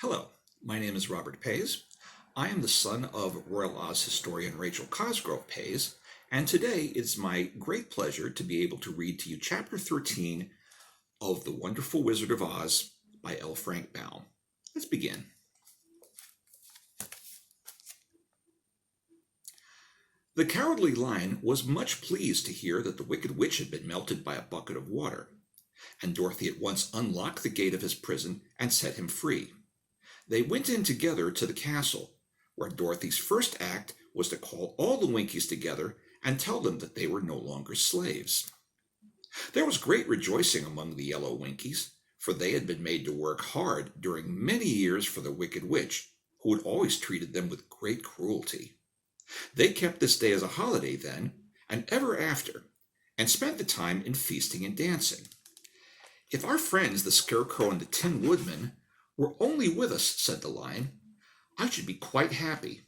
Hello, my name is Robert Payes. I am the son of Royal Oz historian Rachel Cosgrove Payes, and today it's my great pleasure to be able to read to you Chapter 13 of The Wonderful Wizard of Oz by L. Frank Baum. Let's begin. The Cowardly Lion was much pleased to hear that the Wicked Witch had been melted by a bucket of water, and Dorothy at once unlocked the gate of his prison and set him free. They went in together to the castle, where Dorothy's first act was to call all the Winkies together and tell them that they were no longer slaves. There was great rejoicing among the yellow Winkies, for they had been made to work hard during many years for the Wicked Witch, who had always treated them with great cruelty. They kept this day as a holiday then, and ever after, and spent the time in feasting and dancing. "If our friends, the Scarecrow and the Tin Woodman, were only with us," said the Lion, "I should be quite happy."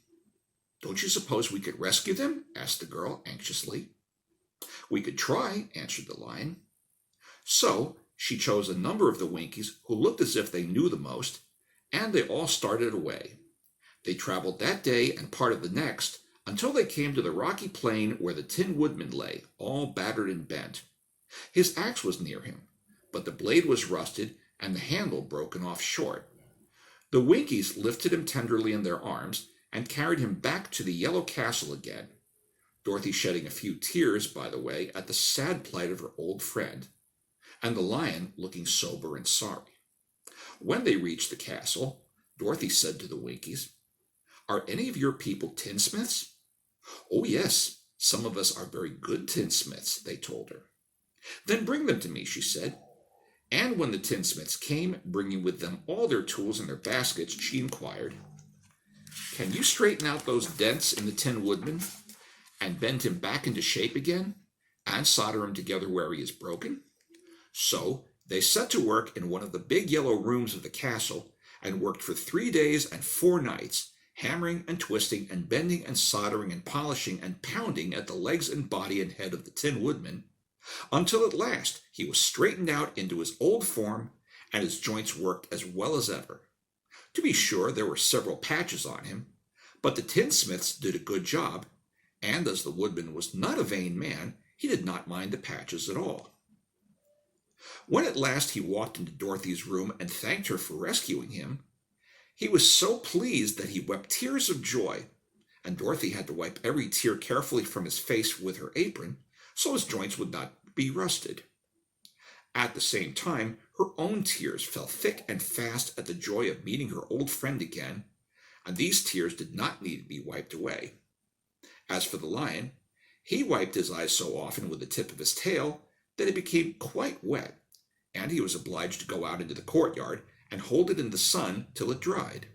"Don't you suppose we could rescue them?" asked the girl anxiously. "We could try," answered the Lion. So she chose a number of the Winkies who looked as if they knew the most, and they all started away. They traveled that day and part of the next until they came to the rocky plain where the Tin Woodman lay, all battered and bent. His axe was near him, but the blade was rusted and the handle broken off short. The Winkies lifted him tenderly in their arms and carried him back to the yellow castle again, Dorothy shedding a few tears, by the way, at the sad plight of her old friend, and the Lion looking sober and sorry. When they reached the castle, Dorothy said to the Winkies, "Are any of your people tinsmiths?" "Oh, yes, some of us are very good tinsmiths," they told her. "Then bring them to me," she said. And when the tinsmiths came, bringing with them all their tools in their baskets, she inquired, "Can you straighten out those dents in the Tin Woodman, and bend him back into shape again, and solder him together where he is broken?" So they set to work in one of the big yellow rooms of the castle, and worked for 3 days and 4 nights, hammering and twisting and bending and soldering and polishing and pounding at the legs and body and head of the Tin Woodman, until at last he was straightened out into his old form, and his joints worked as well as ever. To be sure, there were several patches on him, but the tinsmiths did a good job, and as the Woodman was not a vain man, he did not mind the patches at all. When at last he walked into Dorothy's room and thanked her for rescuing him, he was so pleased that he wept tears of joy, and Dorothy had to wipe every tear carefully from his face with her apron, so his joints would not be rusted. At the same time, her own tears fell thick and fast at the joy of meeting her old friend again, and these tears did not need to be wiped away. As for the Lion, he wiped his eyes so often with the tip of his tail that it became quite wet, and he was obliged to go out into the courtyard and hold it in the sun till it dried.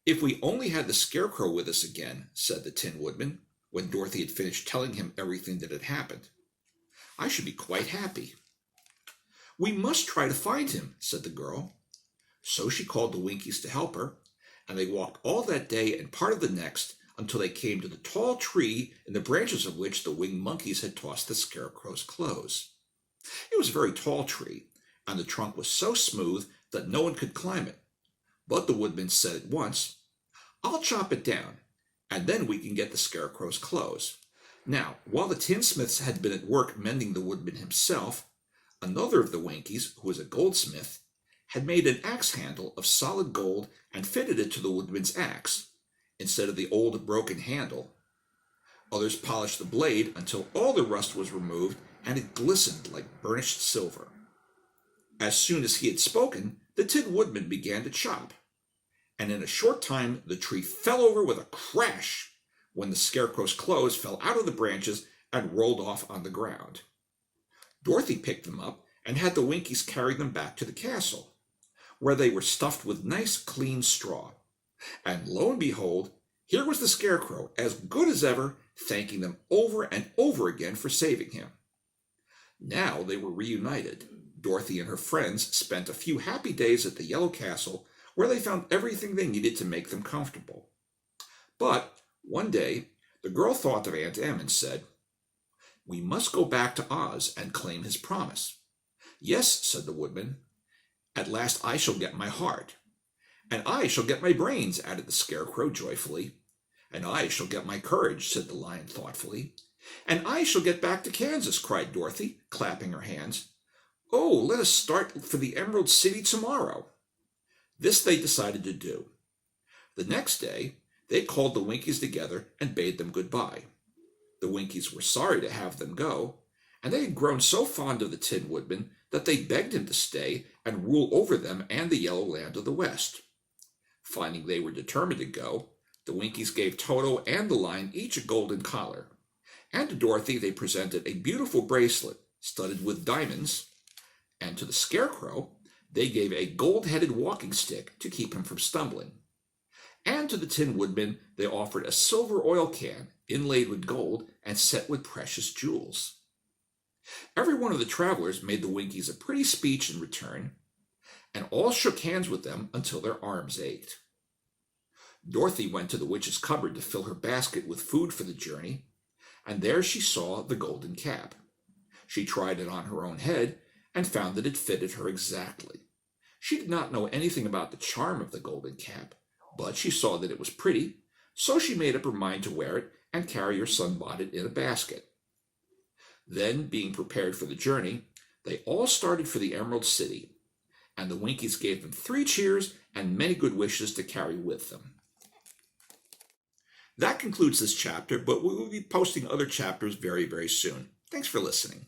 "If we only had the Scarecrow with us again," said the Tin Woodman, when Dorothy had finished telling him everything that had happened, "I should be quite happy." "We must try to find him," said the girl. So she called the Winkies to help her, and they walked all that day and part of the next until they came to the tall tree in the branches of which the winged monkeys had tossed the Scarecrow's clothes. It was a very tall tree, and the trunk was so smooth that no one could climb it. But the Woodman said at once, "I'll chop it down, and then we can get the Scarecrow's clothes." Now, while the tinsmiths had been at work mending the Woodman himself, another of the Winkies, who was a goldsmith, had made an axe handle of solid gold and fitted it to the Woodman's axe, instead of the old broken handle. Others polished the blade until all the rust was removed and it glistened like burnished silver. As soon as he had spoken, the Tin Woodman began to chop, and in a short time the tree fell over with a crash, when the Scarecrow's clothes fell out of the branches and rolled off on the ground. Dorothy picked them up and had the Winkies carry them back to the castle, where they were stuffed with nice clean straw. And lo and behold, here was the Scarecrow, as good as ever, thanking them over and over again for saving him. Now they were reunited. Dorothy and her friends spent a few happy days at the Yellow Castle, where they found everything they needed to make them comfortable. But one day, the girl thought of Aunt Em and said, "We must go back to Oz and claim his promise." "Yes," said the Woodman, "at last I shall get my heart." "And I shall get my brains," added the Scarecrow joyfully. "And I shall get my courage," said the Lion thoughtfully. "And I shall get back to Kansas," cried Dorothy, clapping her hands. "Oh, let us start for the Emerald City tomorrow." This they decided to do. The next day, they called the Winkies together and bade them goodbye. The Winkies were sorry to have them go, and they had grown so fond of the Tin Woodman that they begged him to stay and rule over them and the Yellow Land of the West. Finding they were determined to go, the Winkies gave Toto and the Lion each a golden collar, and to Dorothy they presented a beautiful bracelet studded with diamonds, and to the Scarecrow they gave a gold-headed walking stick to keep him from stumbling. And to the Tin Woodman they offered a silver oil can inlaid with gold and set with precious jewels. Every one of the travelers made the Winkies a pretty speech in return, and all shook hands with them until their arms ached. Dorothy went to the witch's cupboard to fill her basket with food for the journey, and there she saw the golden cap. She tried it on her own head and found that it fitted her exactly. She did not know anything about the charm of the golden cap, but she saw that it was pretty, so she made up her mind to wear it and carry her sunbonnet in a basket. Then, being prepared for the journey, they all started for the Emerald City, and the Winkies gave them 3 cheers and many good wishes to carry with them. That concludes this chapter, but we will be posting other chapters very, very soon. Thanks for listening.